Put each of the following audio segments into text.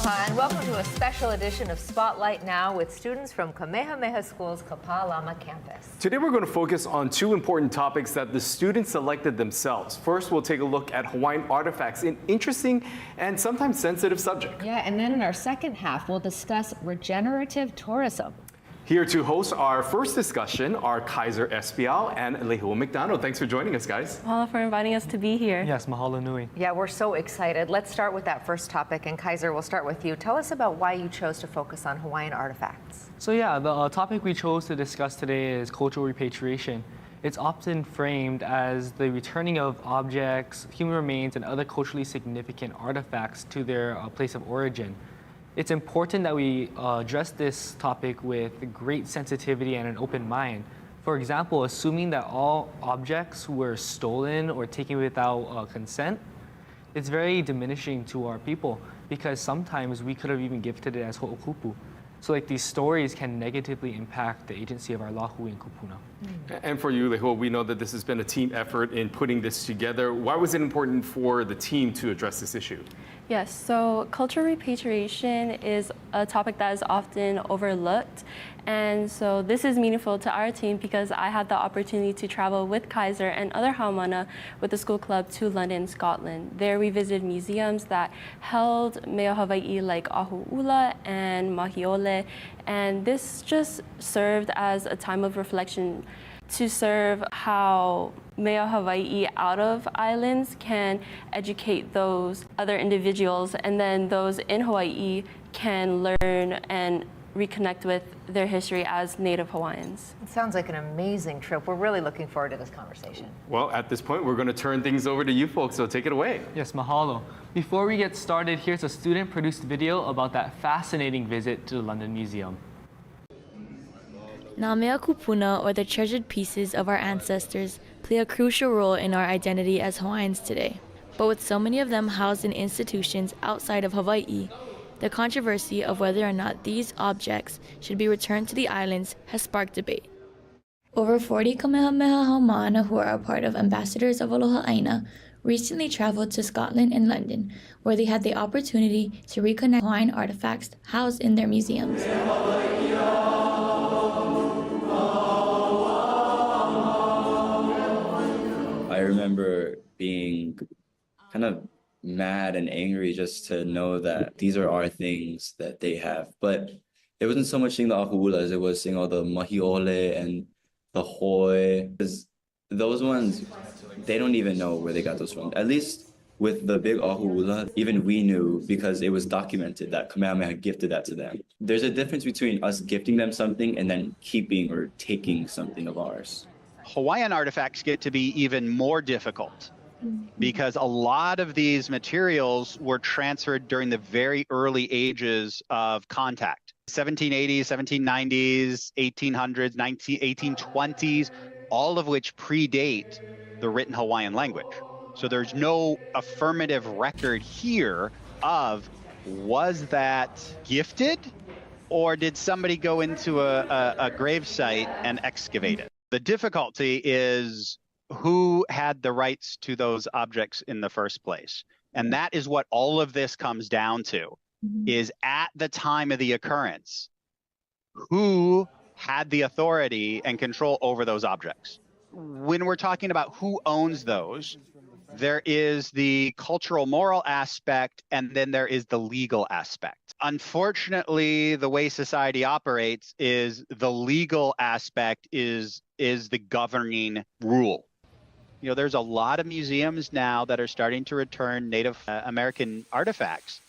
Aloha and welcome to a special edition of Spotlight Now with students from Kamehameha Schools Kapālama Campus. Today we're going to focus on two important topics that the students selected themselves. First, we'll take a look at Hawaiian artifacts, an interesting and sometimes sensitive subject. Yeah, and then in our second half, we'll discuss regenerative tourism. Here to host our first discussion are Kaiser Espial and Lehua McDonald. Thanks for joining us, guys. Mahalo for inviting us to be here. Yes, mahalo nui. Yeah, we're so excited. Let's start with that first topic, and Kaiser, we'll start with you. Tell us about why you chose to focus on Hawaiian artifacts. So yeah, the topic we chose to discuss today is cultural repatriation. It's often framed as the returning of objects, human remains, and other culturally significant artifacts to their place of origin. It's important that we address this topic with great sensitivity and an open mind. For example, assuming that all objects were stolen or taken without consent, it's very diminishing to our people because sometimes we could have even gifted it as ho'okupu. So like these stories can negatively impact the agency of our lahu and kupuna. And for you, Lehua, we know that this has been a team effort in putting this together. Why was it important for the team to address this issue? Yes, so cultural repatriation is a topic that is often overlooked. And so this is meaningful to our team because I had the opportunity to travel with Kaiser and other haumana with the school club to London, Scotland. There we visited museums that held mea Hawaii like Ahu'ula and Mahiole. And this just served as a time of reflection to serve how mea Hawaii out of islands can educate those other individuals, and then those in Hawaii can learn and reconnect with their history as Native Hawaiians. It sounds like an amazing trip. We're really looking forward to this conversation. Well, at this point, we're going to turn things over to you folks, so take it away. Yes, mahalo. Before we get started, here's a student-produced video about that fascinating visit to the London Museum. Nā mea kupuna, or the treasured pieces of our ancestors, play a crucial role in our identity as Hawaiians today. But with so many of them housed in institutions outside of Hawaii, the controversy of whether or not these objects should be returned to the islands has sparked debate. Over 40 Kamehameha haumāna who are a part of Ambassadors of Aloha Aina recently traveled to Scotland and London, where they had the opportunity to reconnect Hawaiian artifacts housed in their museums. I remember being kind of mad and angry just to know that these are our things that they have. But it wasn't so much seeing the ahu'ulas, it was seeing all the mahiole and the hoi. Because those ones, they don't even know where they got those from. At least with the big ahu'ula, even we knew because it was documented that Kamehameha gifted that to them. There's a difference between us gifting them something and then keeping or taking something of ours. Hawaiian artifacts get to be even more difficult because a lot of these materials were transferred during the very early ages of contact. 1780s, 1790s, 1800s, 1820s, all of which predate the written Hawaiian language. So there's no affirmative record here of was that gifted or did somebody go into a grave site and excavate it? The difficulty is who had the rights to those objects in the first place. And that is what all of this comes down to, is at the time of the occurrence, who had the authority and control over those objects. When we're talking about who owns those, there is the cultural moral aspect, and then there is the legal aspect. Unfortunately, the way society operates is the legal aspect is the governing rule. You know, there's a lot of museums now that are starting to return Native American artifacts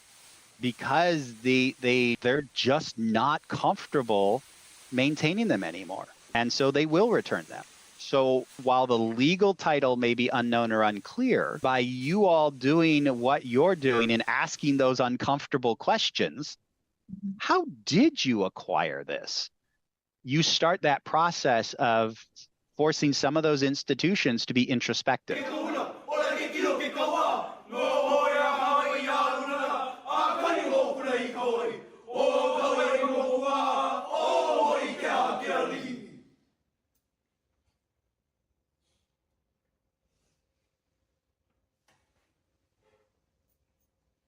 because they're just not comfortable maintaining them anymore. And so they will return them. So while the legal title may be unknown or unclear, by you all doing what you're doing and asking those uncomfortable questions, how did you acquire this? You start that process of forcing some of those institutions to be introspective.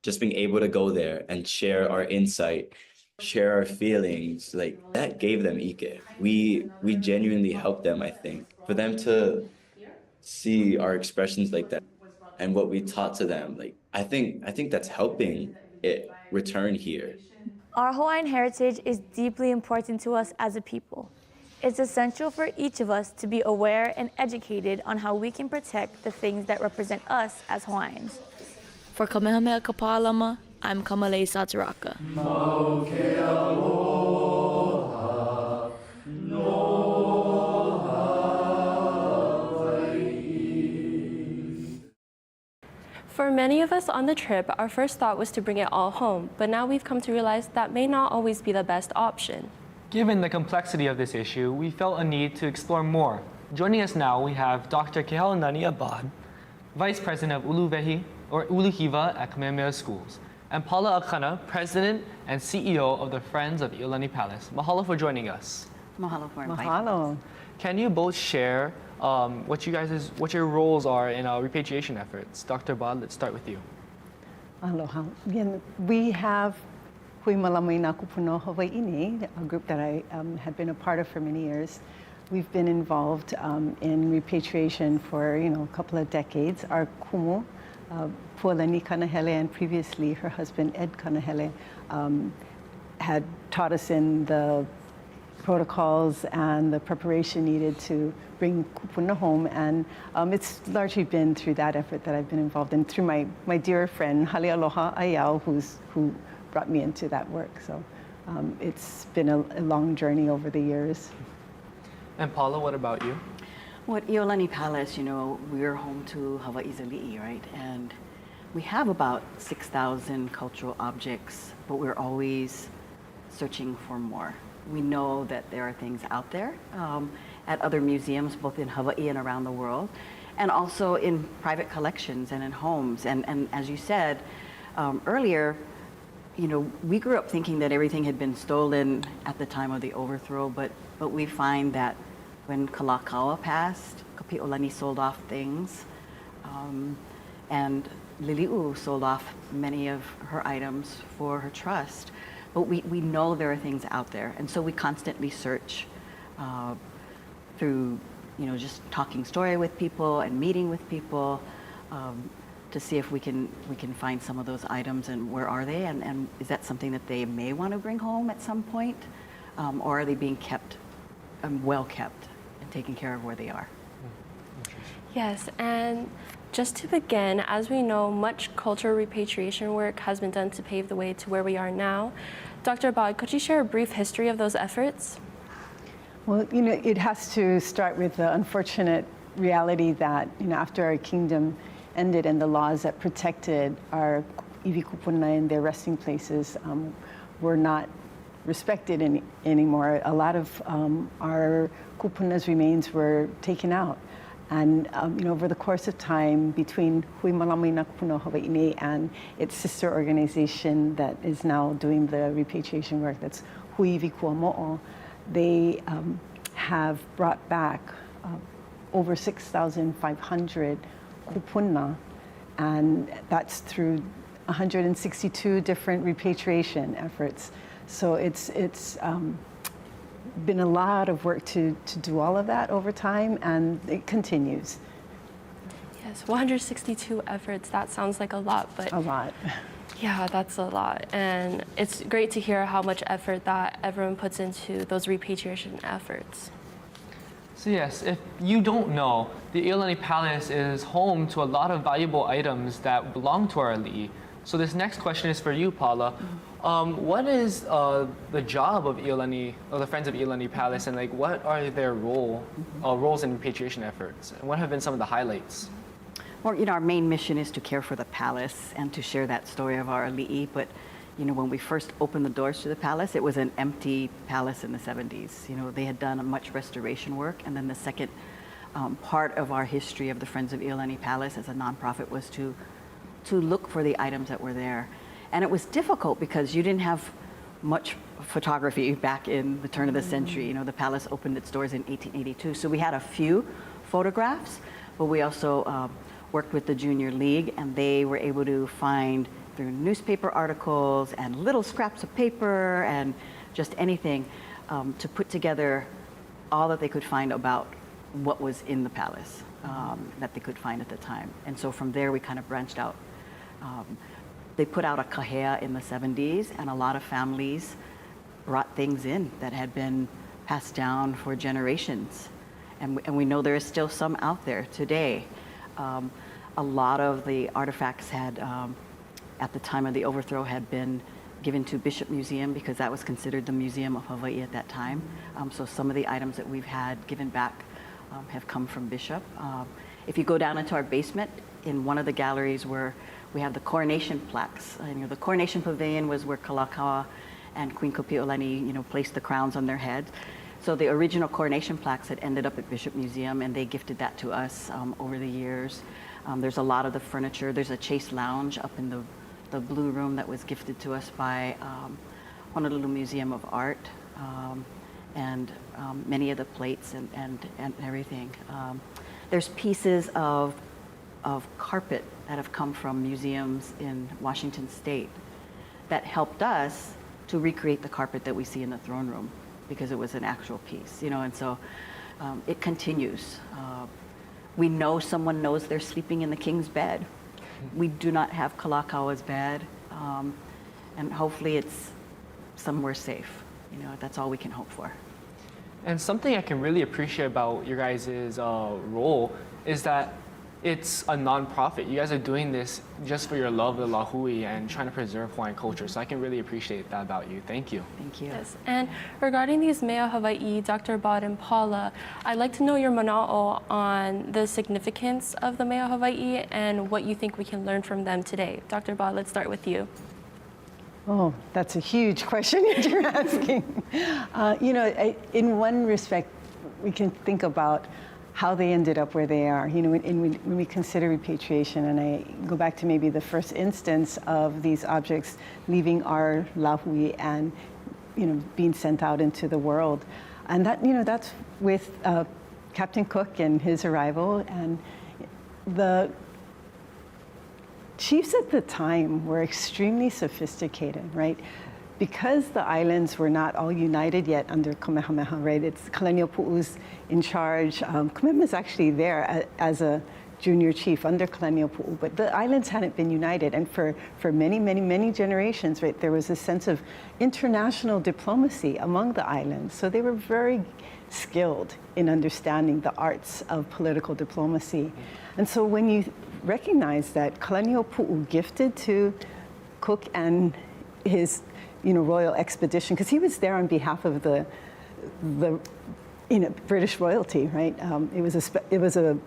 just being able to go there and share our insight, share our feelings, like that gave them ike. We genuinely helped them, I think. For them to see our expressions like that and what we taught to them, like I think that's helping it return here. Our Hawaiian heritage is deeply important to us as a people. It's essential for each of us to be aware and educated on how we can protect the things that represent us as Hawaiians. For Kamehameha Kapālama, I'm Kamalei Sataraka. For many of us on the trip, our first thought was to bring it all home, but now we've come to realize that may not always be the best option. Given the complexity of this issue, we felt a need to explore more. Joining us now, we have Dr. Kehaulani Abad, Vice President of Uluhiva at Kamehameha Schools, and Paula Akana, President and CEO of the Friends of Iolani Palace. Mahalo for joining us. Mahalo for inviting Mahalo. Can you both share what your roles are in our repatriation efforts? Dr. Abad, let's start with you. Aloha. Again, we have Hui Malamai na Kupuno Hawaiiani, a group that I had been a part of for many years. We've been involved in repatriation for a couple of decades. Our kumu, Pualani Kanahele, and previously her husband Ed Kanahele, had taught us in the protocols and the preparation needed to bring kupuna home, and it's largely been through that effort that I've been involved in, through my dear friend Hale Aloha Ayau, who brought me into that work. So it's been a long journey over the years. And Paula, what about you? Well, at Iolani Palace, we're home to Hawaii's ali'i, right? And we have about 6,000 cultural objects, but we're always searching for more. We know that there are things out there at other museums, both in Hawaii and around the world, and also in private collections and in homes. And as you said earlier, we grew up thinking that everything had been stolen at the time of the overthrow, but we find that when Kalakaua passed, Kapi'olani sold off things, and Lili'u sold off many of her items for her trust. But we know there are things out there, and so we constantly search through, just talking story with people and meeting with people to see if we can find some of those items and where are they, and is that something that they may want to bring home at some point, or are they being kept, well kept, and taken care of where they are. Yes, and just to begin, as we know, much cultural repatriation work has been done to pave the way to where we are now. Dr. Abad, could you share a brief history of those efforts? Well, it has to start with the unfortunate reality that, after our kingdom ended and the laws that protected our iwi kupuna and their resting places were not respected anymore, a lot of our kupuna's remains were taken out. And over the course of time, between Hui Malamai na Kupuna Hawaiiani and its sister organization that is now doing the repatriation work, that's Hui Vikua Mo'o, they have brought back over 6,500 kupuna, and that's through 162 different repatriation efforts. So it's been a lot of work to do all of that over time, and it continues. Yes, 162 efforts, that sounds like a lot, but a lot. Yeah, that's a lot. And it's great to hear how much effort that everyone puts into those repatriation efforts. So yes, if you don't know, the Iolani Palace is home to a lot of valuable items that belong to our ali'i. So this next question is for you, Paula. What is the job of Iolani, or the Friends of Iolani Palace, and what are their roles in repatriation efforts? And what have been some of the highlights? Well, our main mission is to care for the palace and to share that story of our ali'i. But, when we first opened the doors to the palace, it was an empty palace in the 70s. They had done much restoration work. And then the second part of our history of the Friends of Iolani Palace as a nonprofit was to look for the items that were there. And it was difficult because you didn't have much photography back in the turn of the century. The palace opened its doors in 1882. So we had a few photographs, but we also worked with the Junior League, and they were able to find through newspaper articles and little scraps of paper and just anything to put together all that they could find about what was in the palace that they could find at the time. And so from there, we kind of branched out. They put out a kahea in the 70s, and a lot of families brought things in that had been passed down for generations. And we know there is still some out there today. A lot of the artifacts had, at the time of the overthrow, had been given to Bishop Museum because that was considered the Museum of Hawaii at that time. So some of the items that we've had given back have come from Bishop. If you go down into our basement, in one of the galleries where we have the coronation plaques, the coronation pavilion was where Kalakaua and Queen Kapi'olani, placed the crowns on their heads. So the original coronation plaques had ended up at Bishop Museum, and they gifted that to us over the years. There's a lot of the furniture. There's a Chase Lounge up in the blue room that was gifted to us by Honolulu Museum of Art, and many of the plates and everything. There's pieces of carpet that have come from museums in Washington State that helped us to recreate the carpet that we see in the throne room because it was an actual piece, and so it continues. We know someone knows they're sleeping in the king's bed. We do not have Kalakaua's bed, and hopefully it's somewhere safe. That's all we can hope for. And something I can really appreciate about your guys' role is that it's a non-profit. You guys are doing this just for your love of Lahui and trying to preserve Hawaiian culture. So I can really appreciate that about you. Thank you. Thank you. Yes. And regarding these mea Hawaii, Dr. Bod and Paula, I'd like to know your manaʻo on the significance of the mea Hawaii and what you think we can learn from them today. Dr. Bod, let's start with you. Oh, that's a huge question that you're asking. In one respect, we can think about how they ended up where they are. When we consider repatriation, and I go back to maybe the first instance of these objects leaving our lahui and, being sent out into the world. And that, that's with Captain Cook and his arrival, and the chiefs at the time were extremely sophisticated, right? Because the islands were not all united yet under Kamehameha, right? It's Kalaniʻopuʻu's in charge. Kamehameha's actually there as a junior chief under Kalaniʻopuʻu, but the islands hadn't been united. And for many, many, many generations, right, there was a sense of international diplomacy among the islands. So they were very skilled in understanding the arts of political diplomacy. And so when you recognize that Kalaniʻopuʻu gifted to Cook and his royal expedition, because he was there on behalf of the British royalty, right? It was a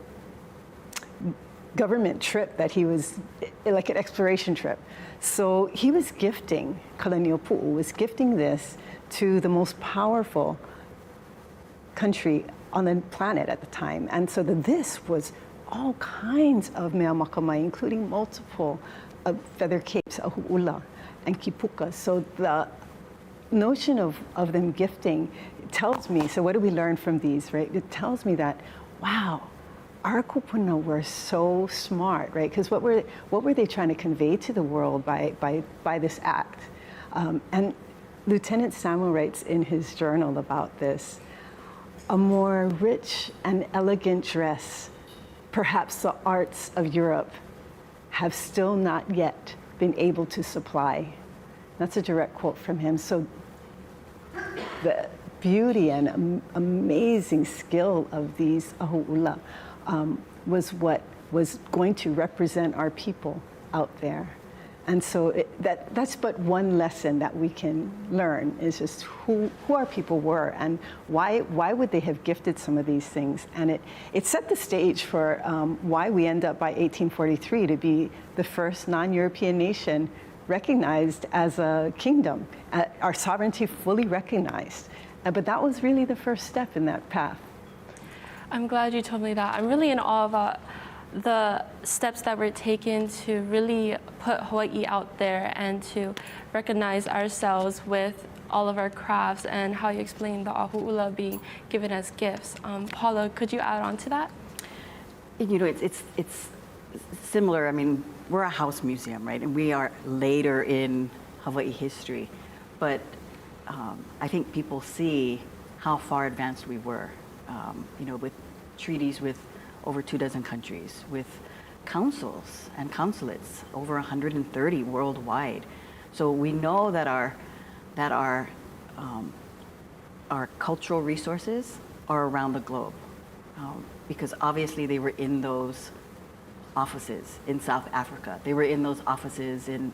government trip that he was like an exploration trip. So he was gifting, Kalaniʻopuʻu was gifting this to the most powerful country on the planet at the time. And so this was all kinds of mea makamai, including multiple feather capes, ahu'ula, and kipuka. So the notion of them gifting tells me, so what do we learn from these, right? It tells me that, wow, our kupuna were so smart, right? Because what were they trying to convey to the world by this act? And Lieutenant Samuel writes in his journal about this, a more rich and elegant dress, perhaps the arts of Europe have still not yet been able to supply. That's a direct quote from him. So the beauty and amazing skill of these ahu'ula was what was going to represent our people out there. And so that's but one lesson that we can learn, is just who our people were and why would they have gifted some of these things. And it set the stage for why we end up by 1843 to be the first non-European nation recognized as a kingdom, our sovereignty fully recognized. But that was really the first step in that path. I'm glad you told me that. I'm really in awe about the steps that were taken to really put Hawaii out there and to recognize ourselves with all of our crafts and how you explained the ahu'ula being given as gifts. Paula, could you add on to that? It's similar, I mean, we're a house museum, right? And we are later in Hawaii history. But I think people see how far advanced we were, with treaties with over 24 countries, with councils and consulates, over 130 worldwide. So we know that our cultural resources are around the globe, because obviously they were in those offices in South Africa. They were in those offices in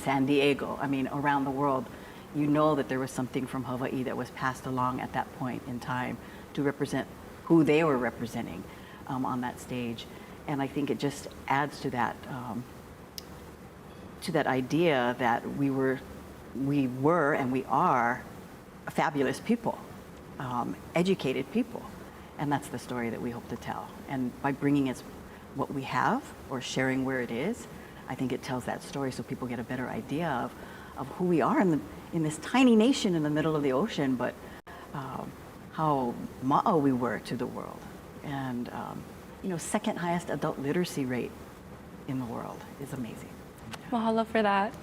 San Diego. I mean, around the world. You know that there was something from Hawaii that was passed along at that point in time to represent who they were representing on that stage. And I think it just adds to that idea that we were and we are fabulous people, educated people. And that's the story that we hope to tell. And by bringing us what we have or sharing where it is, I think it tells that story so people get a better idea of who we are in this tiny nation in the middle of the ocean, but how manaʻo we were to the world. And, second highest adult literacy rate in the world is amazing. Mahalo for that.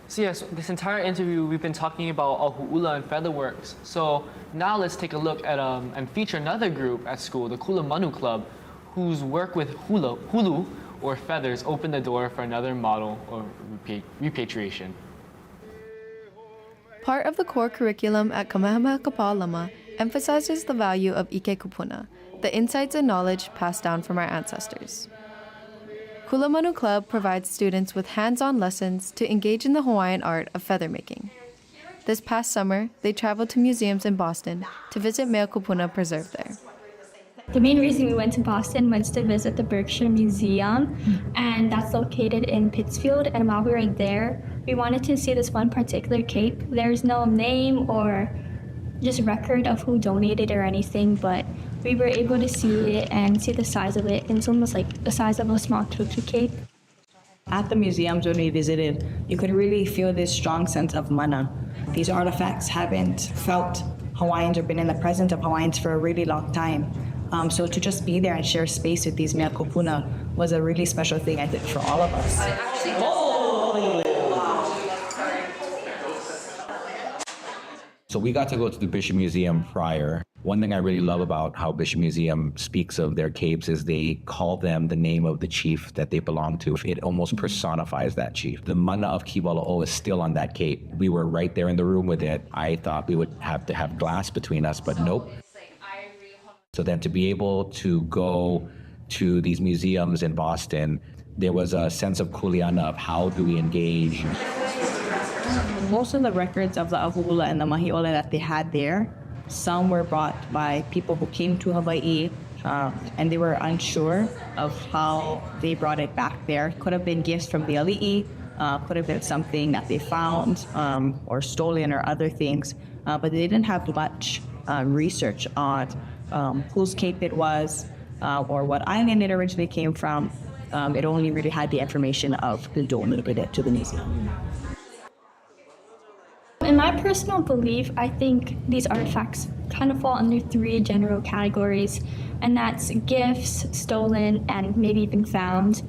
So yes, this entire interview we've been talking about Ahu'ula and Featherworks. So now let's take a look at and feature another group at school, the Kulamanu Club, whose work with hulu or feathers opened the door for another model of repatriation. Part of the core curriculum at Kamehameha Kapālama emphasizes the value of ike kupuna, the insights and knowledge passed down from our ancestors. Kulamanu Club provides students with hands-on lessons to engage in the Hawaiian art of feather making. This past summer, they traveled to museums in Boston to visit mea kupuna preserved there. The main reason we went to Boston was to visit the Berkshire Museum, and that's located in Pittsfield. And while we were there, we wanted to see this one particular cape. There's no name or just record of who donated or anything, but we were able to see it and see the size of it. And it's almost like the size of a small tutu cape. At the museums when we visited, you could really feel this strong sense of mana. These artifacts haven't felt Hawaiians or been in the presence of Hawaiians for a really long time. So to just be there and share space with these mea kupuna was a really special thing, I think, for all of us. So we got to go to the Bishop Museum prior. One thing I really love about how Bishop Museum speaks of their capes is they call them the name of the chief that they belong to. It almost personifies that chief. The mana of Kiwala'o is still on that cape. We were right there in the room with it. I thought we would have to have glass between us, but nope. So then to be able to go to these museums in Boston, there was a sense of kuleana of how do we engage. Most of the records of the ahu'ula and the mahi'ole that they had there, some were brought by people who came to Hawaii and they were unsure of how they brought it back there. Could have been gifts from the ali'i, could have been something that they found or stolen or other things, but they didn't have much research on whose cape it was or what island it originally came from. It only really had the information of who donated it to the museum. In my personal belief, I think these artifacts kind of fall under 3 general categories, and that's gifts, stolen, and maybe even found.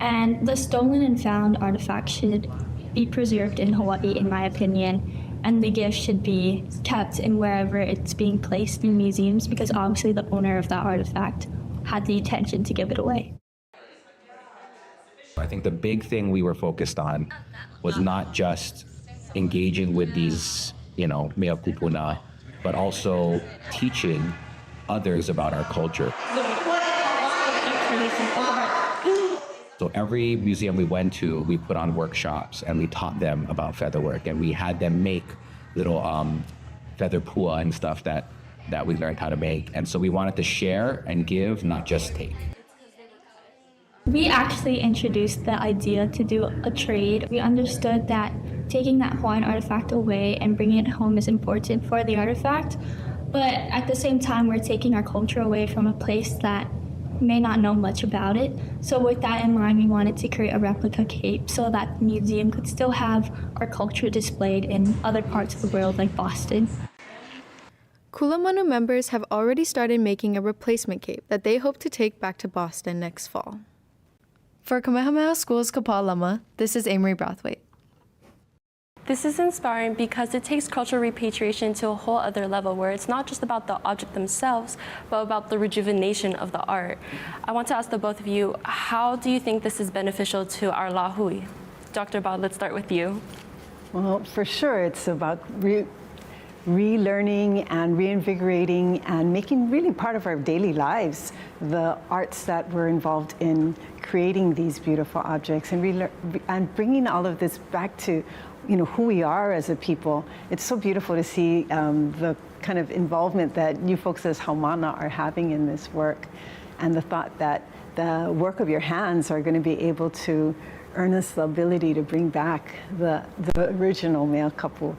And the stolen and found artifacts should be preserved in Hawaii, in my opinion, and the gift should be kept in wherever it's being placed in museums, because obviously the owner of that artifact had the intention to give it away. I think the big thing we were focused on was not just engaging with these, mea kupuna, but also teaching others about our culture. So every museum we went to, we put on workshops and we taught them about featherwork, and we had them make little feather pua and stuff that we learned how to make. And so we wanted to share and give, not just take. We actually introduced the idea to do a trade. We understood that taking that Hawaiian artifact away and bringing it home is important for the artifact, but at the same time, we're taking our culture away from a place that may not know much about it. So with that in mind, we wanted to create a replica cape so that the museum could still have our culture displayed in other parts of the world like Boston. Kulamanu members have already started making a replacement cape that they hope to take back to Boston next fall. For Kamehameha Schools Kapālama, this is Amory Brathwaite. This is inspiring because it takes cultural repatriation to a whole other level where it's not just about the object themselves, but about the rejuvenation of the art. I want to ask the both of you, how do you think this is beneficial to our lahui? Dr. Bod, let's start with you. Well, for sure, it's about relearning and reinvigorating and making really part of our daily lives the arts that we're involved in creating these beautiful objects and bringing all of this back to who we are as a people. It's so beautiful to see the kind of involvement that you folks as Haumana are having in this work, and the thought that the work of your hands are going to be able to earn us the ability to bring back the original mea kapu.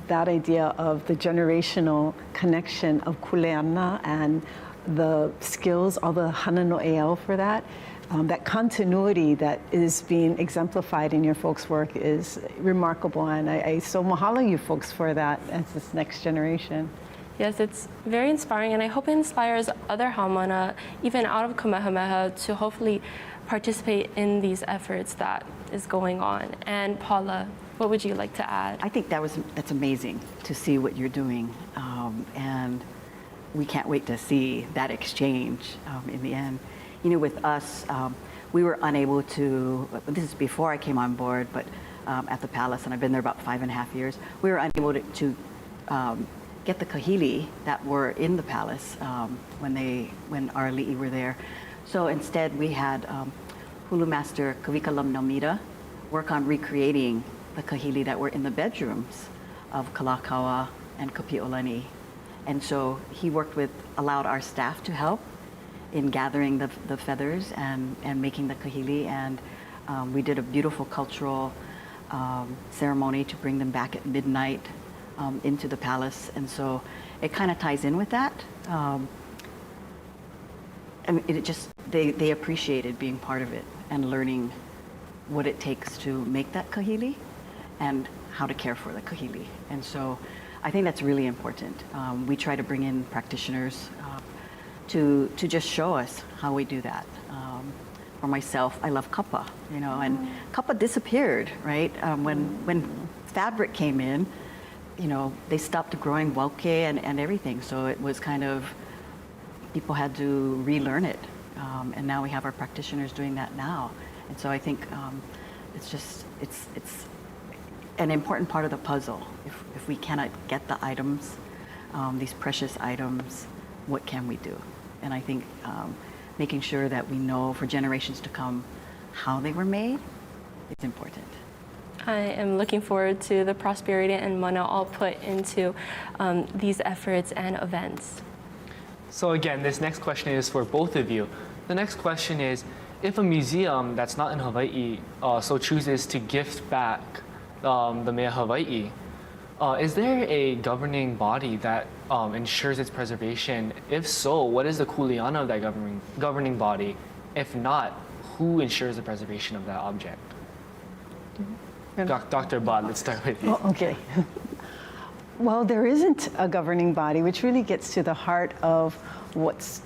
That idea of the generational connection of kuleana and the skills, all the hana no eo for that, that continuity that is being exemplified in your folks' work is remarkable, and I so mahalo you folks for that as this next generation. Yes, it's very inspiring, and I hope it inspires other haumana, even out of Kamehameha, to hopefully participate in these efforts that is going on. And Paula, what would you like to add? I think that's amazing to see what you're doing, and we can't wait to see that exchange in the end. With us, we were unable to, this is before I came on board, but at the palace, and I've been there about 5.5 years, we were unable to get the kahili that were in the palace when our li'i were there. So instead, we had hulu master Kavikalam Naumida work on recreating the kahili that were in the bedrooms of Kalakaua and Kapi'olani. And so he allowed our staff to help in gathering the feathers and making the kahili, and we did a beautiful cultural ceremony to bring them back at midnight into the palace, and so it kind of ties in with that. And they appreciated being part of it and learning what it takes to make that kahili and how to care for the kahili, and so I think that's really important. We try to bring in practitioners to just show us how we do that. For myself, I love kapa, and kapa disappeared, right? When fabric came in, they stopped growing wauke and everything. So it was kind of, people had to relearn it. And now we have our practitioners doing that now. And so I think it's an important part of the puzzle. If we cannot get the items, these precious items, what can we do? And I think making sure that we know for generations to come how they were made is important. I am looking forward to the prosperity and mana all put into these efforts and events. So again, this next question is for both of you. The next question is, if a museum that's not in Hawaii so chooses to gift back the mea Hawaii, is there a governing body that ensures its preservation? If so, what is the kuleana of that governing body? If not, who ensures the preservation of that object? Dr. Bod, let's start with you. Oh, okay. Well, there isn't a governing body, which really gets to the heart of what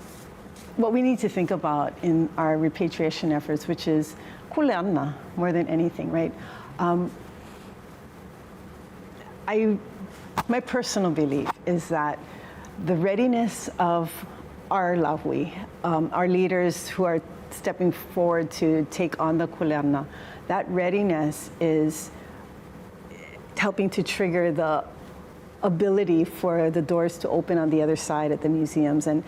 we need to think about in our repatriation efforts, which is kuleana more than anything, right? My personal belief is that the readiness of our lahui, our leaders who are stepping forward to take on the kuleana, that readiness is helping to trigger the ability for the doors to open on the other side at the museums. And,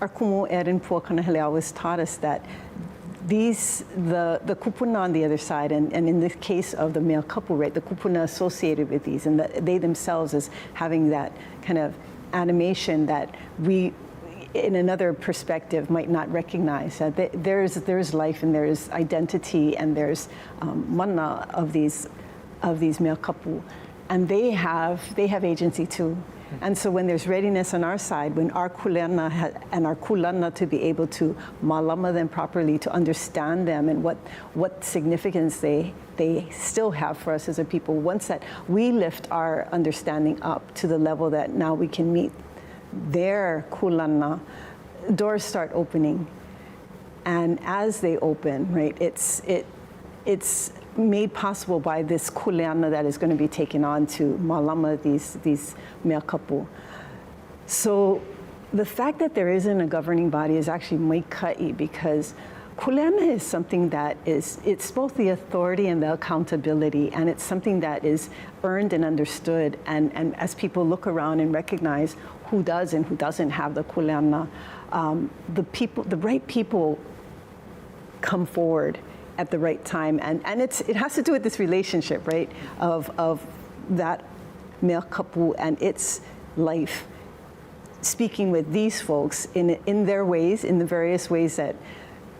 our kumu Erin Puakanahele always taught us that the kupuna on the other side, and in the case of the male couple, right, the kupuna associated with these, and they themselves as having that kind of animation that we, in another perspective, might not recognize. There's life and there's identity and there's mana of these male couple, and they have agency too. And so when there's readiness on our side, when our kuleana and our kulana to be able to malama them properly, to understand them and what significance they still have for us as a people, once that we lift our understanding up to the level that now we can meet their kulana, doors start opening. And as they open, right, it's made possible by this kuleana that is going to be taken on to malama, these mea kapu. So the fact that there isn't a governing body is actually maikai, because kuleana is something that it's both the authority and the accountability, and it's something that is earned and understood. And as people look around and recognize who does and who doesn't have the kuleana, the right people come forward at the right time. And it has to do with this relationship, right, of that mea kapu and its life, speaking with these folks in their ways, in the various ways that,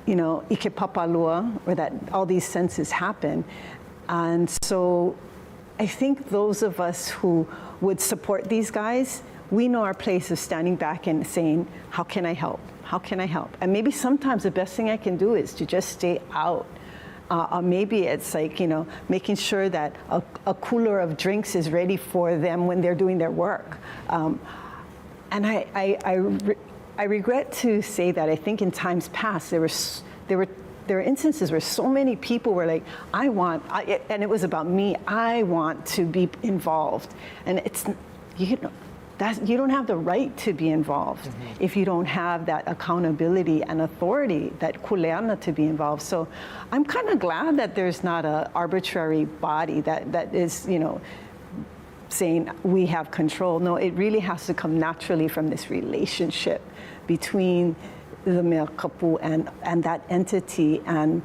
you know, ike papalua, or that all these senses happen. And so I think those of us who would support these guys, we know our place of standing back and saying, how can I help? How can I help? And maybe sometimes the best thing I can do is to just stay out. Maybe it's like, you know, making sure that a cooler of drinks is ready for them when they're doing their work. And I regret to say that I think in times past there were instances where so many people were like, and it was about me, I want to be involved. And it's, you know, you don't have the right to be involved if you don't have that accountability and authority, that kuleana, to be involved. So I'm kind of glad that there's not an arbitrary body that is, you know, saying we have control. No, it really has to come naturally from this relationship between the mea kapu and that entity and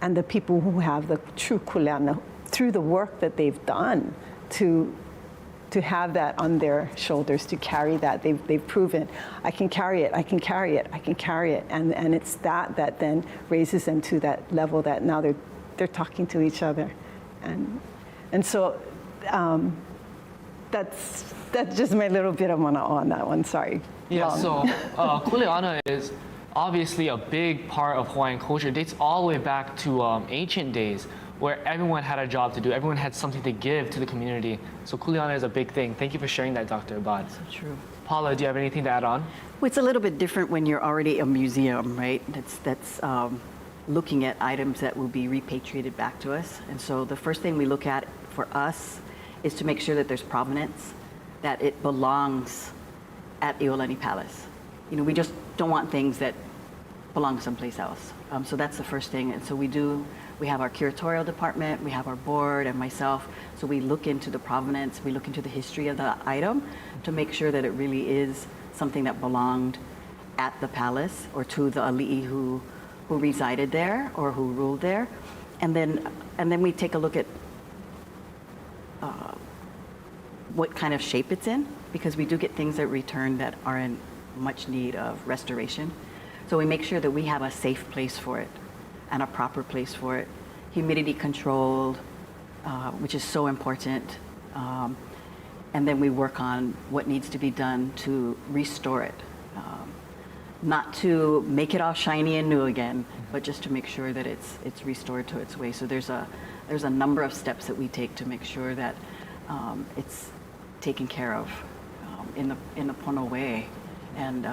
the people who have the true kuleana through the work that they've done to have that on their shoulders, to carry that. They've proven, I can carry it, I can carry it, I can carry it. And it's that then raises them to that level that now they're talking to each other. And so that's just my little bit of manaʻo on that one, sorry. Yeah, so kuleana is obviously a big part of Hawaiian culture. It dates all the way back to ancient days, where everyone had a job to do, everyone had something to give to the community. So kuleana is a big thing. Thank you for sharing that, Dr. Abad. So true. Paula, do you have anything to add on? Well, it's a little bit different when you're already a museum, right? That's looking at items that will be repatriated back to us. And so the first thing we look at for us is to make sure that there's provenance, that it belongs at Iolani Palace. You know, we just don't want things that belong someplace else. So that's the first thing. And so we have our curatorial department, we have our board and myself. So we look into the provenance, we look into the history of the item to make sure that it really is something that belonged at the palace or to the ali'i who resided there or who ruled there. And then we take a look at what kind of shape it's in, because we do get things that return that are in much need of restoration. So we make sure that we have a safe place for it and a proper place for it, humidity controlled, which is so important. And then we work on what needs to be done to restore it. Not to make it all shiny and new again, but just to make sure that it's restored to its way. So there's a number of steps that we take to make sure that it's taken care of in the pono way. And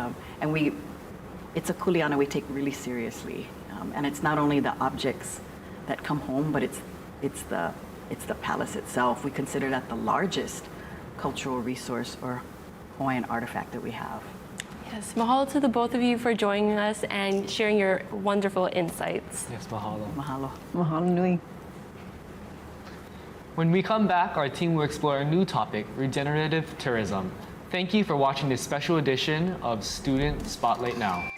it's a kuleana we take really seriously. And it's not only the objects that come home, but it's the palace itself. We consider that the largest cultural resource or Hawaiian artifact that we have. Yes, mahalo to the both of you for joining us and sharing your wonderful insights. Yes, mahalo. Mahalo. Mahalo nui. When we come back, our team will explore a new topic, regenerative tourism. Thank you for watching this special edition of Student Spotlight Now.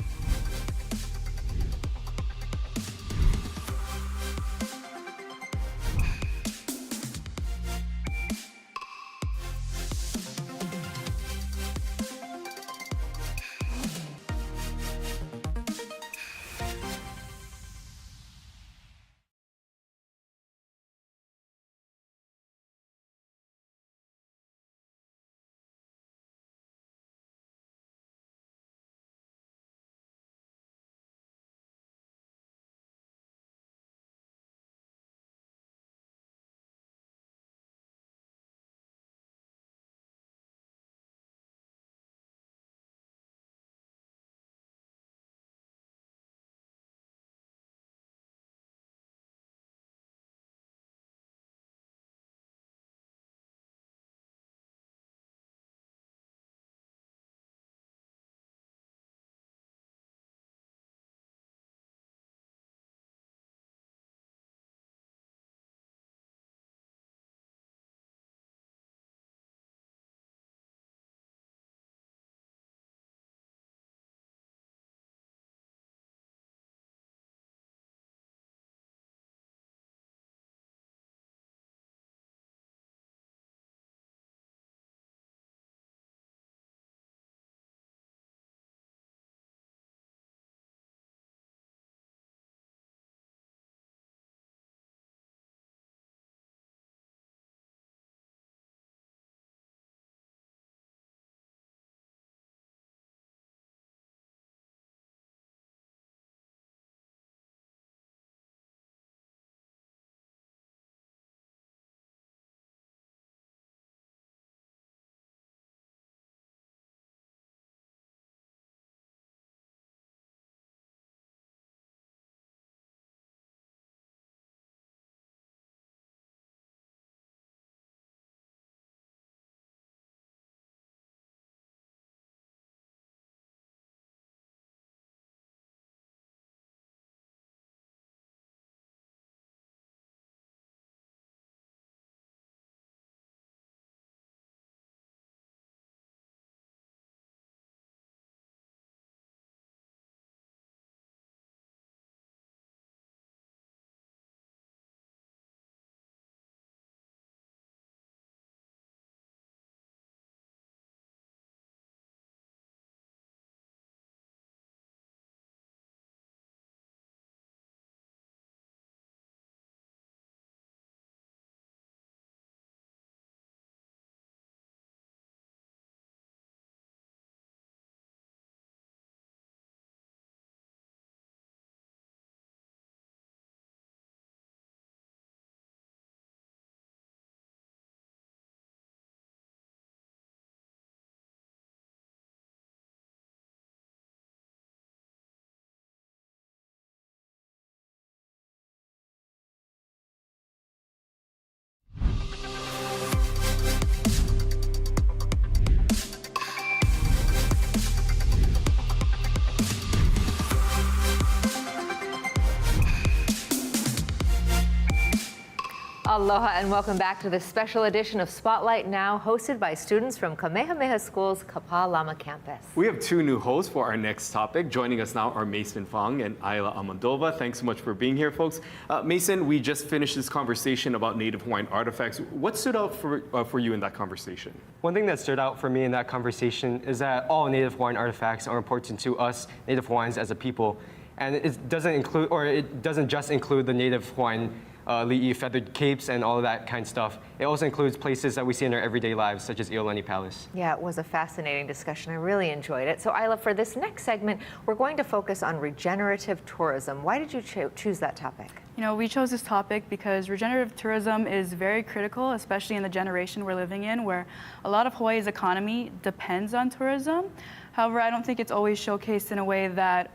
Aloha and welcome back to this special edition of Spotlight Now, hosted by students from Kamehameha Schools Kapālama Campus. We have two new hosts for our next topic. Joining us now are Mason Fong and Ayla Amandova. Thanks so much for being here, folks. Mason, we just finished this conversation about Native Hawaiian artifacts. What stood out for you in that conversation? One thing that stood out for me in that conversation is that all Native Hawaiian artifacts are important to us Native Hawaiians as a people. And it doesn't just include the Native Hawaiian li'i feathered capes and all of that kind of stuff. It also includes places that we see in our everyday lives, such as Iolani Palace. Yeah, it was a fascinating discussion. I really enjoyed it. So Ayla, for this next segment, we're going to focus on regenerative tourism. Why did you choose that topic? You know, we chose this topic because regenerative tourism is very critical, especially in the generation we're living in, where a lot of Hawaii's economy depends on tourism. However, I don't think it's always showcased in a way that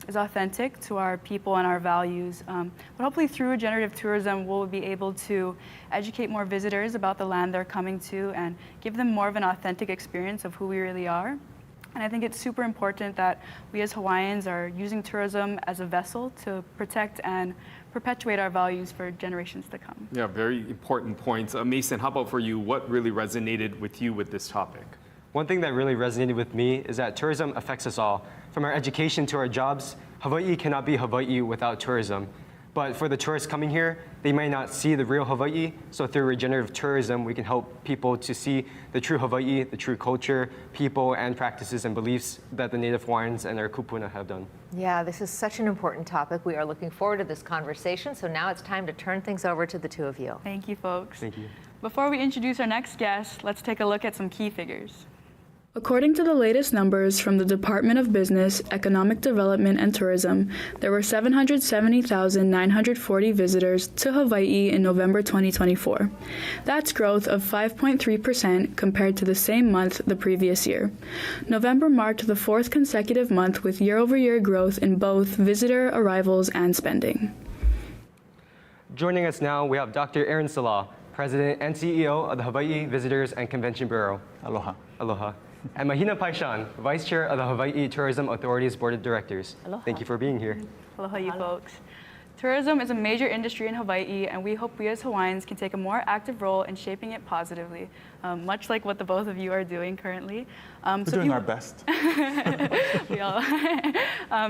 is authentic to our people and our values. But hopefully through regenerative tourism, we'll be able to educate more visitors about the land they're coming to and give them more of an authentic experience of who we really are. And I think it's super important that we as Hawaiians are using tourism as a vessel to protect and perpetuate our values for generations to come. Yeah, very important points. Mason, how about for you? What really resonated with you with this topic? One thing that really resonated with me is that tourism affects us all. From our education to our jobs, Hawaii cannot be Hawaii without tourism. But for the tourists coming here, they might not see the real Hawaii. So through regenerative tourism, we can help people to see the true Hawaii, the true culture, people, and practices and beliefs that the Native Hawaiians and our kupuna have done. Yeah, this is such an important topic. We are looking forward to this conversation. So now it's time to turn things over to the two of you. Thank you, folks. Thank you. Before we introduce our next guest, let's take a look at some key figures. According to the latest numbers from the Department of Business, Economic Development and Tourism, there were 770,940 visitors to Hawaii in November 2024. That's growth of 5.3% compared to the same month the previous year. November marked the fourth consecutive month with year-over-year growth in both visitor arrivals and spending. Joining us now, we have Dr. Aaron Salah, President and CEO of the Hawaii Visitors and Convention Bureau. Aloha. Aloha. And Mahina Paishan, Vice Chair of the Hawaii Tourism Authority's Board of Directors. Aloha. Thank you for being here. Aloha, you folks. Tourism is a major industry in Hawaii, and we hope we as Hawaiians can take a more active role in shaping it positively, much like what the both of you are doing currently. We're doing our best. We all.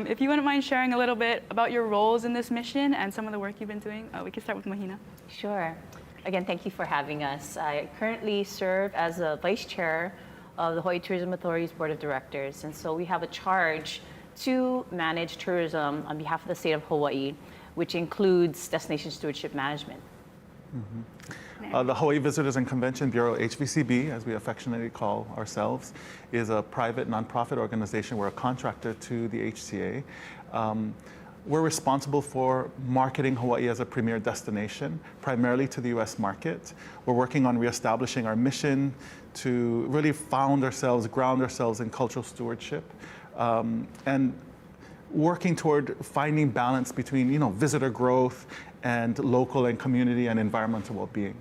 If you wouldn't mind sharing a little bit about your roles in this mission and some of the work you've been doing, we can start with Mahina. Sure. Again, thank you for having us. I currently serve as a Vice Chair of the Hawaii Tourism Authority's Board of Directors. And so we have a charge to manage tourism on behalf of the state of Hawaii, which includes destination stewardship management. Mm-hmm. The Hawaii Visitors and Convention Bureau, HVCB, as we affectionately call ourselves, is a private nonprofit organization. We're a contractor to the HCA. We're responsible for marketing Hawaii as a premier destination, primarily to the US market. We're working on reestablishing our mission to really ground ourselves in cultural stewardship, and working toward finding balance between, visitor growth and local and community and environmental well-being.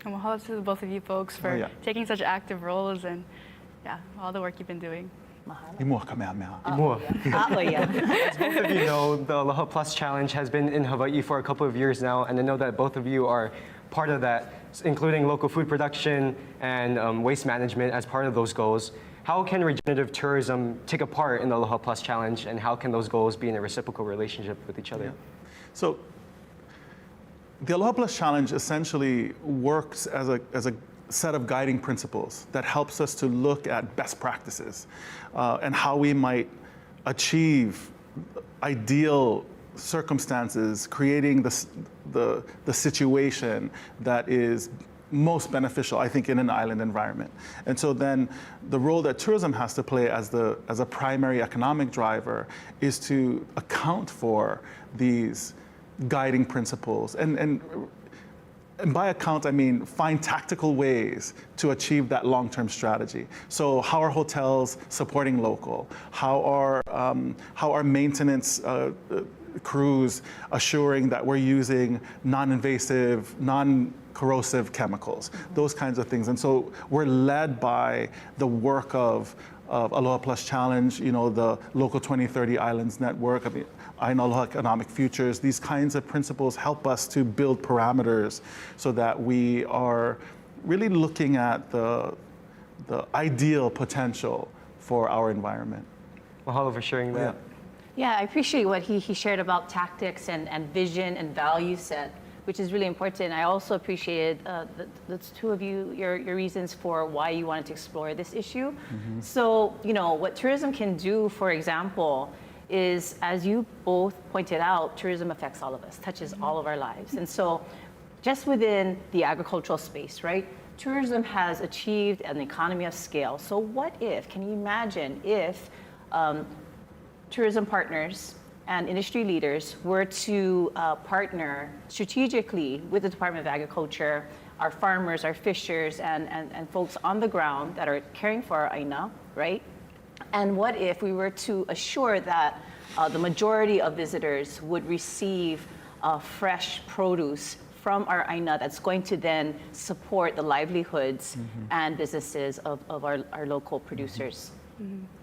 And mahalo to both of you folks for taking such active roles and all the work you've been doing. Imua Kamehameha. Imua. As both of you know, the Aloha Plus Challenge has been in Hawaii for a couple of years now, and I know that both of you are part of that, including local food production and waste management as part of those goals. How can regenerative tourism take a part in the Aloha Plus Challenge, and how can those goals be in a reciprocal relationship with each other? Yeah. So the Aloha Plus Challenge essentially works as a set of guiding principles that helps us to look at best practices and how we might achieve ideal circumstances, creating the situation that is most beneficial, I think, in an island environment. And so then the role that tourism has to play as a primary economic driver is to account for these guiding principles. And by account, I mean find tactical ways to achieve that long-term strategy. So how are hotels supporting local? How are maintenance crews assuring that we're using non-invasive, non-corrosive chemicals? Those kinds of things. And so we're led by the work of Aloha Plus Challenge, you know, the local 2030 Islands Network, I mean, Aina Aloha Economic Futures, these kinds of principles help us to build parameters so that we are really looking at the ideal potential for our environment. Mahalo for sharing that. Yeah, I appreciate what he shared about tactics and vision and value set, which is really important. I also appreciated the two of you, your reasons for why you wanted to explore this issue. So, you know, what tourism can do, for example, is, as you both pointed out, tourism affects all of us, touches all of our lives. And so just within the agricultural space, right, tourism has achieved an economy of scale. So what if, can you imagine if tourism partners and industry leaders were to partner strategically with the Department of Agriculture, our farmers, our fishers, and folks on the ground that are caring for our aina, right? And what if we were to assure that the majority of visitors would receive fresh produce from our aina that's going to then support the livelihoods and businesses of our local producers?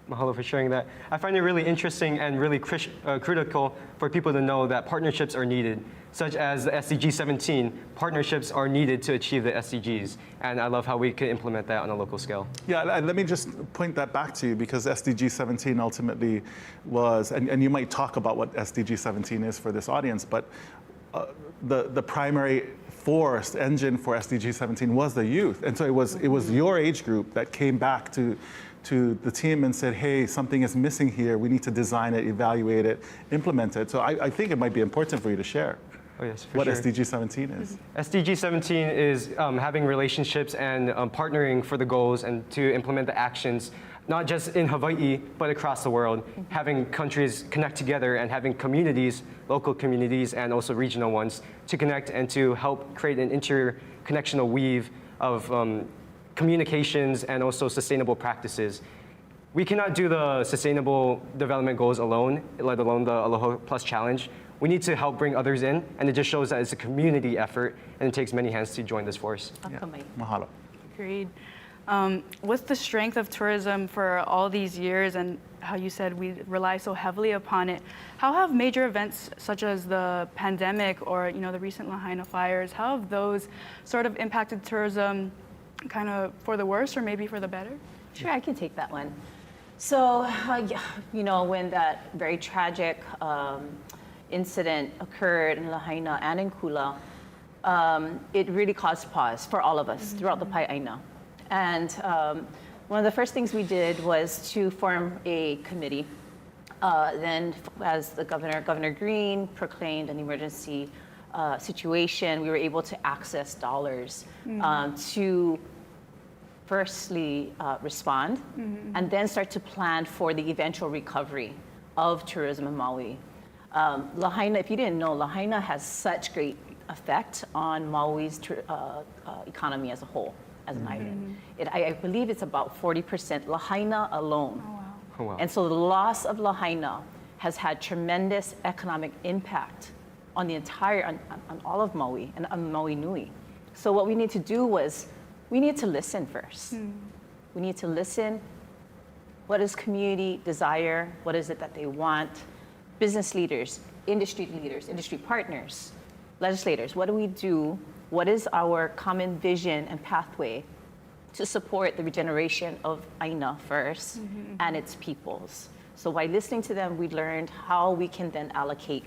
Mahalo for sharing that. I find it really interesting and really critical for people to know that partnerships are needed, such as the SDG 17. Partnerships are needed to achieve the SDGs, and I love how we can implement that on a local scale. Yeah, let me just point that back to you, because SDG 17 ultimately was, and you might talk about what SDG 17 is for this audience, but the primary force engine for SDG 17 was the youth. And so it was your age group that came back to the team and said, hey, something is missing here. We need to design it, evaluate it, implement it. So I think it might be important for you to share what SDG 17 is. SDG 17 is having relationships and partnering for the goals and to implement the actions, not just in Hawaii, but across the world, having countries connect together and having communities, local communities and also regional ones, to connect and to help create an interconnectional weave of communications and also sustainable practices. We cannot do the sustainable development goals alone, let alone the Aloha Plus Challenge. We need to help bring others in, and it just shows that it's a community effort, and it takes many hands to join this force. Mahalo. Agreed. With the strength of tourism for all these years and how you said we rely so heavily upon it, how have major events such as the pandemic or the recent Lahaina fires, how have those sort of impacted tourism kind of for the worse or maybe for the better? Sure, I can take that one. So, when that very tragic incident occurred in Lahaina and in Kula, it really caused pause for all of us throughout the Pai'aina. And one of the first things we did was to form a committee. Then, as the Governor Green proclaimed an emergency situation, we were able to access dollars to firstly respond and then start to plan for the eventual recovery of tourism in Maui. Lahaina, if you didn't know, Lahaina has such great effect on Maui's economy as a whole, as an island. I believe it's about 40% Lahaina alone. Oh, wow. And so the loss of Lahaina has had tremendous economic impact on the entire, on all of Maui and on Maui Nui. So what we need to do was, we need to listen first. We need to listen. What does community desire? What is it that they want? Business leaders, industry partners, legislators, what do we do? What is our common vision and pathway to support the regeneration of Aina first and its peoples? So by listening to them, we learned how we can then allocate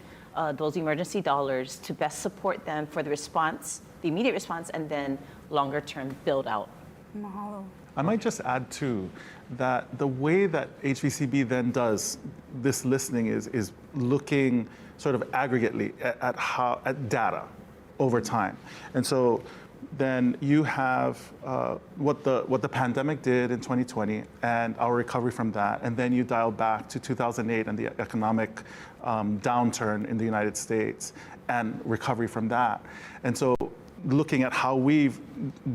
those emergency dollars to best support them for the response, the immediate response, and then longer term build out. Mahalo. I might just add too that the way that HVCB then does this listening is looking sort of aggregately at data over time. And so then you have what the pandemic did in 2020 and our recovery from that, and then you dial back to 2008 and the economic downturn in the United States and recovery from that. And so looking at how we've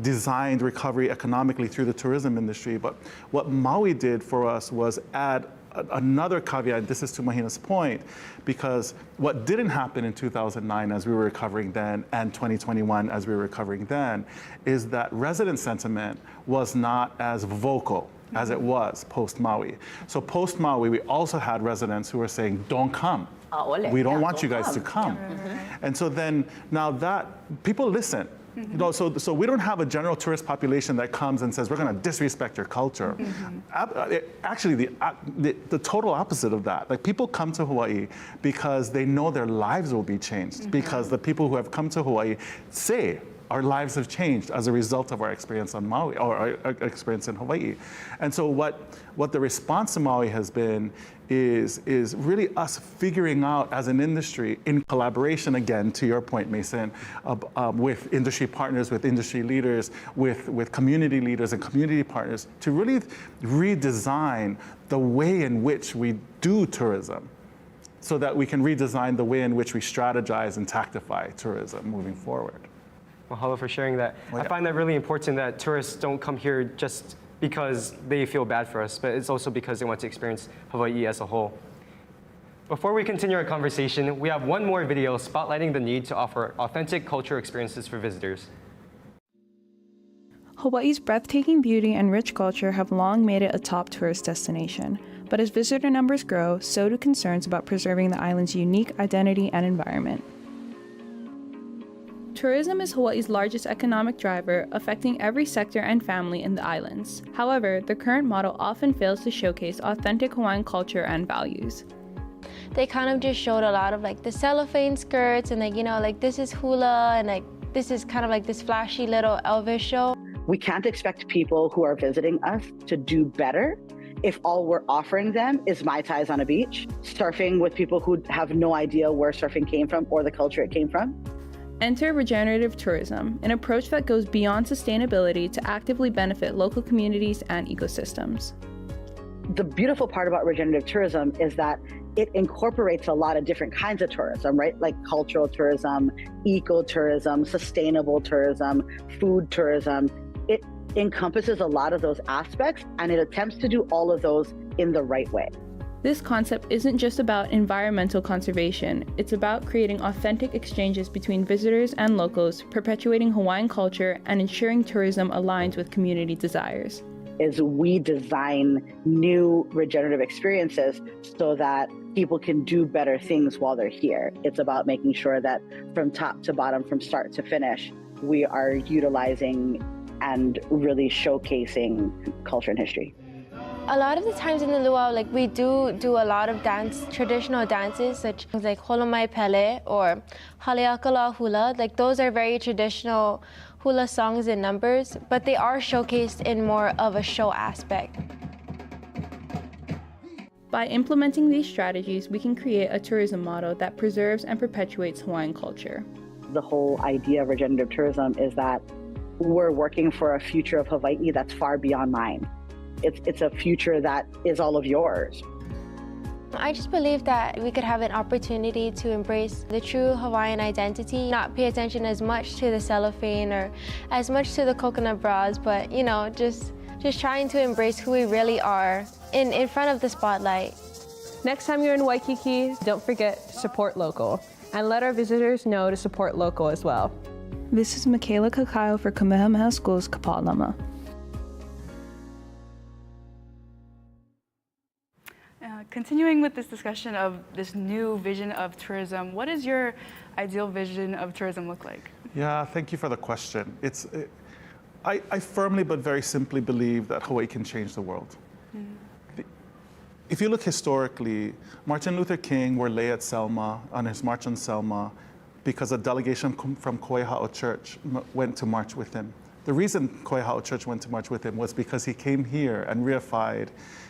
designed recovery economically through the tourism industry. But what Maui did for us was add another caveat, and this is to Mahina's point, because what didn't happen in 2009 as we were recovering then and 2021 as we were recovering then is that resident sentiment was not as vocal as it was post-Maui. So post-Maui, we also had residents who were saying, don't come. We don't want you guys to come. And so then, now that, people listen. You know, so we don't have a general tourist population that comes and says, we're going to disrespect your culture. Actually, the total opposite of that. Like, people come to Hawaii because they know their lives will be changed, because the people who have come to Hawaii say, our lives have changed as a result of our experience on Maui, or our experience in Hawaii. And so what the response to Maui has been is really us figuring out as an industry, in collaboration, again, to your point, Mason, with industry partners, with industry leaders, with community leaders and community partners, to really redesign the way in which we do tourism, so that we can redesign the way in which we strategize and tactify tourism moving forward. Mahalo for sharing that. I find that really important, that tourists don't come here just because they feel bad for us, but it's also because they want to experience Hawaii as a whole. Before we continue our conversation, we have one more video spotlighting the need to offer authentic cultural experiences for visitors. Hawaii's breathtaking beauty and rich culture have long made it a top tourist destination. But as visitor numbers grow, so do concerns about preserving the island's unique identity and environment. Tourism is Hawaii's largest economic driver, affecting every sector and family in the islands. However, the current model often fails to showcase authentic Hawaiian culture and values. They kind of just showed a lot of like the cellophane skirts and like, you know, like this is hula and like this is kind of like this flashy little Elvis show. We can't expect people who are visiting us to do better if all we're offering them is Mai Tais on a beach, surfing with people who have no idea where surfing came from or the culture it came from. Enter regenerative tourism, an approach that goes beyond sustainability to actively benefit local communities and ecosystems. The beautiful part about regenerative tourism is that it incorporates a lot of different kinds of tourism, right? Like cultural tourism, ecotourism, sustainable tourism, food tourism. It encompasses a lot of those aspects, and it attempts to do all of those in the right way. This concept isn't just about environmental conservation, it's about creating authentic exchanges between visitors and locals, perpetuating Hawaiian culture, and ensuring tourism aligns with community desires. Is we design new regenerative experiences so that people can do better things while they're here. It's about making sure that from top to bottom, from start to finish, we are utilizing and really showcasing culture and history. A lot of the times in the luau, like we do a lot of traditional dances, such as like holomai pele or haleakala hula. Like those are very traditional hula songs and numbers, but they are showcased in more of a show aspect. By implementing these strategies, we can create a tourism model that preserves and perpetuates Hawaiian culture. The whole idea of regenerative tourism is that we're working for a future of Hawaii that's far beyond mine. It's a future that is all of yours. I just believe that we could have an opportunity to embrace the true Hawaiian identity, not pay attention as much to the cellophane or as much to the coconut bras, but you know, just trying to embrace who we really are in front of the spotlight. Next time you're in Waikiki, don't forget to support local and let our visitors know to support local as well. This is Michaela Kakaio for Kamehameha Schools Kapālama. Continuing with this discussion of this new vision of tourism, what does your ideal vision of tourism look like? Yeah, thank you for the question. I firmly but very simply believe that Hawaii can change the world. If you look historically, Martin Luther King wore lei at Selma on his march on Selma because a delegation from Koihao Church went to march with him. The reason Koihao Church went to march with him was because he came here and reified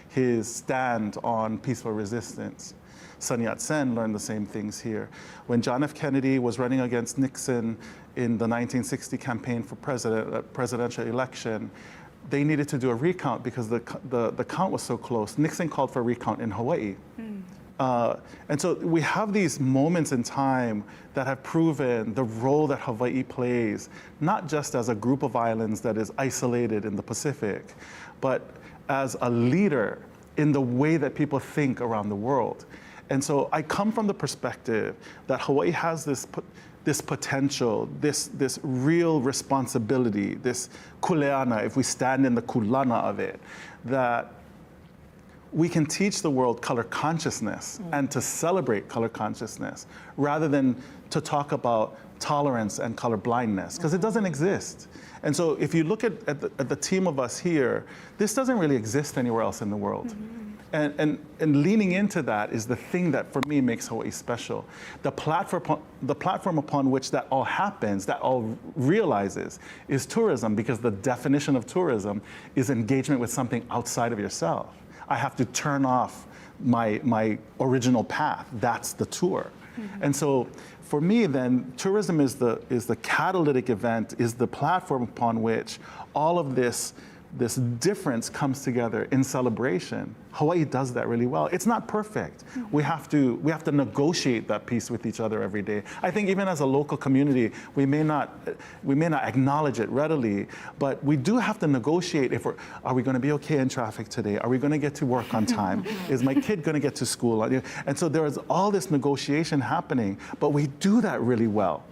his stand on peaceful resistance. Sun Yat-sen learned the same things here. When John F. Kennedy was running against Nixon in the 1960 campaign for presidential election, they needed to do a recount because the count was so close. Nixon called for a recount in Hawaii. And so we have these moments in time that have proven the role that Hawaii plays, not just as a group of islands that is isolated in the Pacific, but as a leader in the way that people think around the world. And so I come from the perspective that Hawaii has this potential, this real responsibility, this kuleana, if we stand in the kulana of it, that we can teach the world color consciousness and to celebrate color consciousness rather than to talk about tolerance and color blindness, because it doesn't exist. And so if you look at the team of us here, this doesn't really exist anywhere else in the world. And leaning into that is the thing that for me makes Hawaii special. The platform upon which that all happens, that all realizes, is tourism, because the definition of tourism is engagement with something outside of yourself. I have to turn off my original path. That's the tour. And so for me then, tourism is the catalytic event, is the platform upon which all of this difference comes together in celebration. Hawaii does that really well. It's not perfect. We have to negotiate that piece with each other every day. I think even as a local community, we may not acknowledge it readily, but we do have to negotiate. Are we going to be okay in traffic today? Are we going to get to work on time? Is my kid going to get to school? And so there is all this negotiation happening, but we do that really well.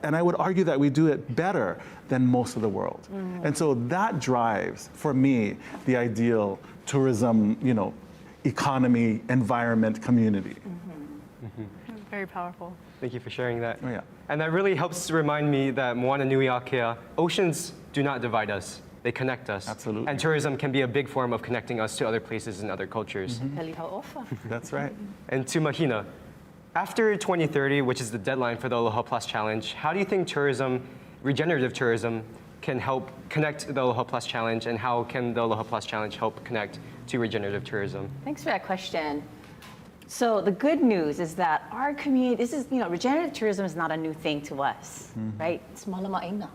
And I would argue that we do it better than most of the world. And so that drives, for me, the ideal tourism, economy, environment, community. Very powerful. Thank you for sharing that. Oh, yeah. And that really helps remind me that Moana Nui Akea, oceans do not divide us. They connect us. Absolutely. And tourism can be a big form of connecting us to other places and other cultures. That's right. And to Mahina, after 2030, which is the deadline for the Aloha Plus Challenge, how do you think tourism, regenerative tourism, can help connect the Aloha Plus Challenge, and how can the Aloha Plus Challenge help connect to regenerative tourism? Thanks for that question. So the good news is that our community, regenerative tourism is not a new thing to us, right? It's malama aina,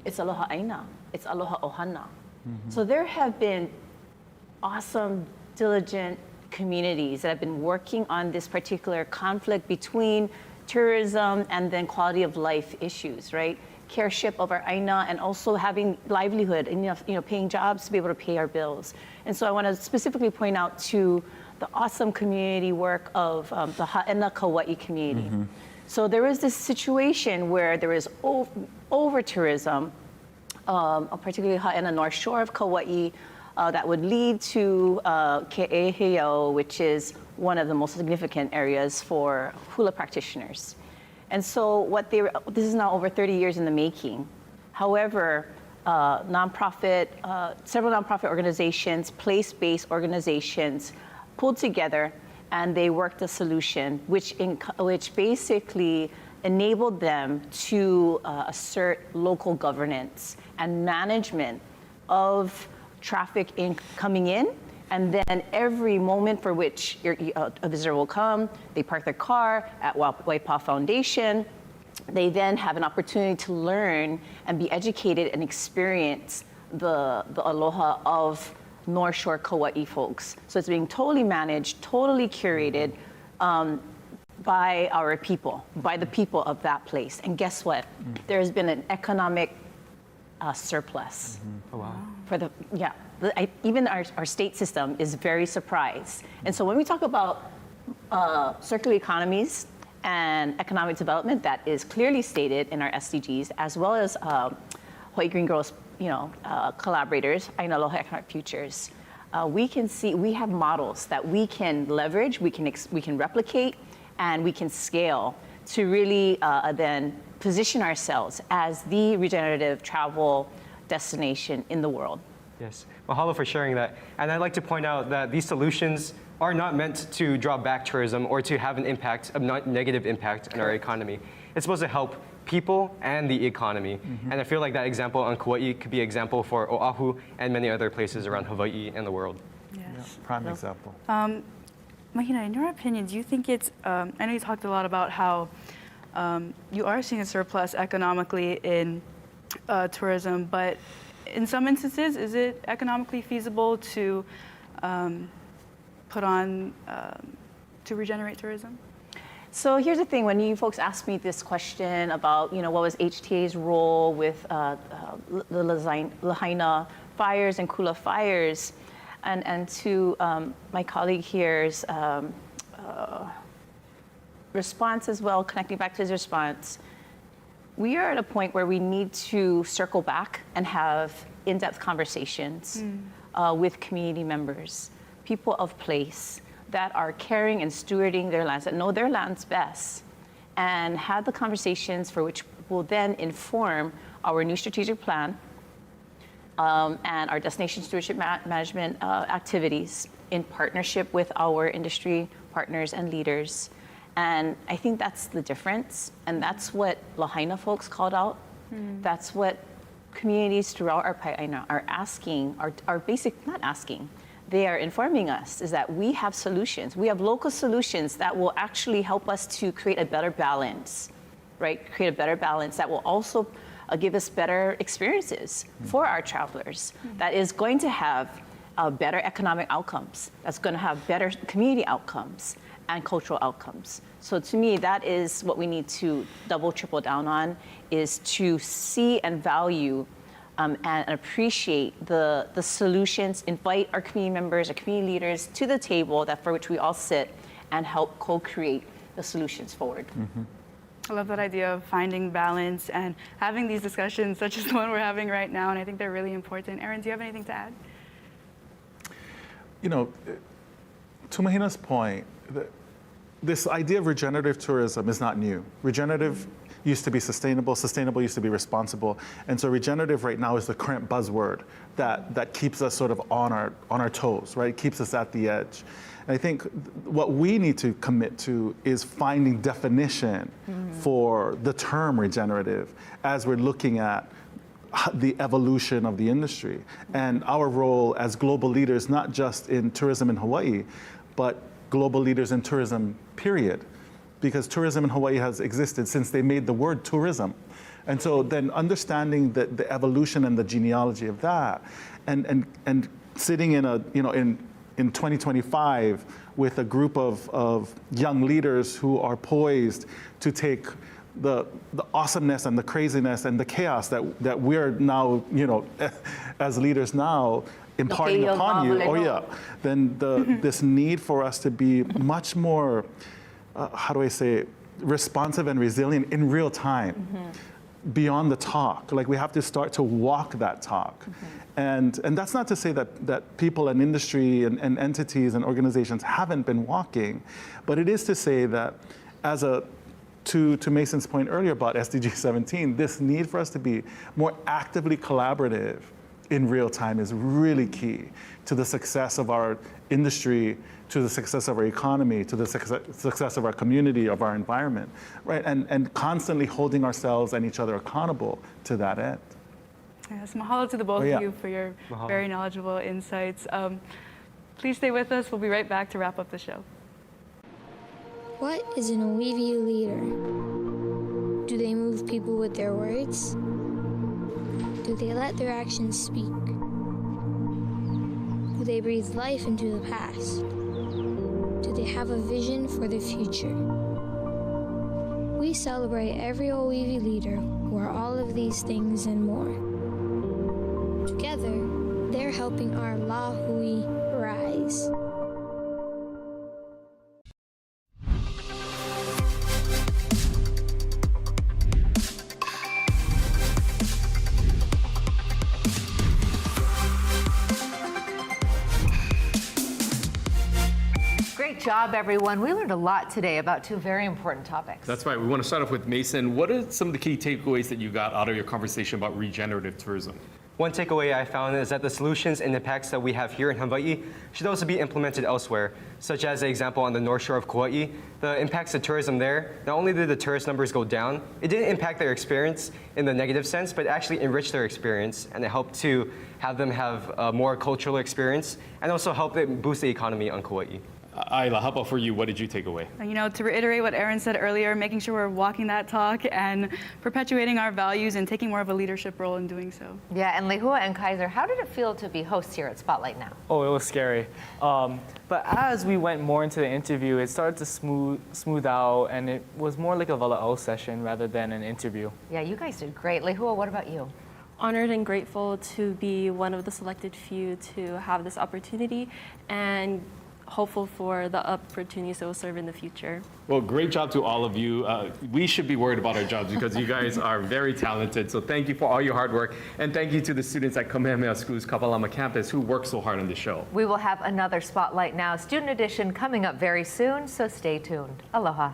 it's aloha aina, it's aloha ohana. So there have been awesome, diligent communities that have been working on this particular conflict between tourism and then quality of life issues, right? Careship of our aina, and also having livelihood and paying jobs to be able to pay our bills. And so I want to specifically point out to the awesome community work of the Ha'ena Kauai community. So there was this situation where there was over tourism, particularly Ha'ena North Shore of Kauai, that would lead to Ke'eheo, which is one of the most significant areas for hula practitioners. And so this is now over 30 years in the making. However, several nonprofit organizations, place-based organizations pulled together, and they worked a solution which basically enabled them to assert local governance and management of traffic coming in, and then every moment for which a visitor will come, they park their car at Waipa'a Foundation. They then have an opportunity to learn and be educated and experience the aloha of North Shore Kauai folks. So it's being totally managed, totally curated by our people, by the people of that place. And guess what? There's been an economic surplus. Oh, wow. Even our state system is very surprised. And so when we talk about circular economies and economic development, that is clearly stated in our SDGs, as well as Hawaii Green Girls, collaborators, Aina Aloha Economic Futures. We can see, we have models that we can leverage, we can replicate, and we can scale to really then position ourselves as the regenerative travel destination in the world. Yes, mahalo for sharing that. And I'd like to point out that these solutions are not meant to draw back tourism or to have an impact, a negative impact on our economy. It's supposed to help people and the economy. And I feel like that example on Kauai could be an example for Oahu and many other places around Hawaii and the world. Yes. Prime example. Mahina, in your opinion, do you think it's, I know you talked a lot about how you are seeing a surplus economically in tourism, but in some instances, is it economically feasible to to regenerate tourism? So here's the thing, when you folks asked me this question about, what was HTA's role with the Lahaina fires and Kula fires, and to my colleague here's response as well, connecting back to his response, we are at a point where we need to circle back and have in-depth conversations with community members, people of place that are caring and stewarding their lands, that know their lands best, and have the conversations for which will then inform our new strategic plan and our destination stewardship management activities in partnership with our industry partners and leaders. And I think that's the difference, and that's what Lahaina folks called out. That's what communities throughout our Pai'aina are asking, are basic, not asking, they are informing us, is that we have solutions. We have local solutions that will actually help us to create a better balance, right? Create a better balance that will also give us better experiences for our travelers, that is going to have better economic outcomes, that's going to have better community outcomes and cultural outcomes. So to me, that is what we need to double, triple down on, is to see and value and appreciate the solutions, invite our community members, our community leaders to the table that for which we all sit and help co-create the solutions forward. I love that idea of finding balance and having these discussions such as the one we're having right now, and I think they're really important. Aaron, do you have anything to add? You know, to Mahina's point, this idea of regenerative tourism is not new. Regenerative used to be sustainable, sustainable used to be responsible, and so regenerative right now is the current buzzword that keeps us sort of on our toes, right? It keeps us at the edge. And I think what we need to commit to is finding definition for the term regenerative as we're looking at the evolution of the industry and our role as global leaders, not just in tourism in Hawaii, but global leaders in tourism, period. Because tourism in Hawaii has existed since they made the word tourism. And so then understanding the evolution and the genealogy of that, and sitting in a, you know, in 2025 with a group of young leaders who are poised to take the awesomeness and the craziness and the chaos that we're now, you know, as leaders now imparting upon you, then this need for us to be much more, how do I say, responsive and resilient in real time, beyond the talk. Like we have to start to walk that talk. And that's not to say that people and industry and entities and organizations haven't been walking, but it is to say that as to Mason's point earlier about SDG 17, this need for us to be more actively collaborative in real time is really key to the success of our industry, to the success of our economy, to the success of our community, of our environment, right? And constantly holding ourselves and each other accountable to that end. Yes, mahalo to the both of you for your very knowledgeable insights. Please stay with us. We'll be right back to wrap up the show. What is an Oiwi leader? Do they move people with their words? Do they let their actions speak? Do they breathe life into the past? Do they have a vision for the future? We celebrate every Oiwi leader who are all of these things and more. Together, they're helping our Lahui rise. Great job, everyone. We learned a lot today about two very important topics. That's right. We want to start off with Mason. What are some of the key takeaways that you got out of your conversation about regenerative tourism? One takeaway I found is that the solutions and impacts that we have here in Hawaii should also be implemented elsewhere, such as the example on the North Shore of Kauai. The impacts of tourism there, not only did the tourist numbers go down, it didn't impact their experience in the negative sense, but actually enriched their experience, and it helped to have them have a more cultural experience, and also help it boost the economy on Kauai. Ayla, how about for you? What did you take away? You know, to reiterate what Aaron said earlier, making sure we're walking that talk and perpetuating our values and taking more of a leadership role in doing so. Yeah, and Lehua and Kaiser, how did it feel to be hosts here at Spotlight Now? Oh, it was scary. But as we went more into the interview, it started to smooth out, and it was more like a vala'au session rather than an interview. Yeah, you guys did great. Lehua, what about you? Honored and grateful to be one of the selected few to have this opportunity, and hopeful for the opportunities that will serve in the future. Well, great job to all of you. We should be worried about our jobs because you guys are very talented. So thank you for all your hard work. And thank you to the students at Kamehameha Schools Kapālama Campus who worked so hard on the show. We will have another Spotlight Now Student Edition coming up very soon, so stay tuned. Aloha.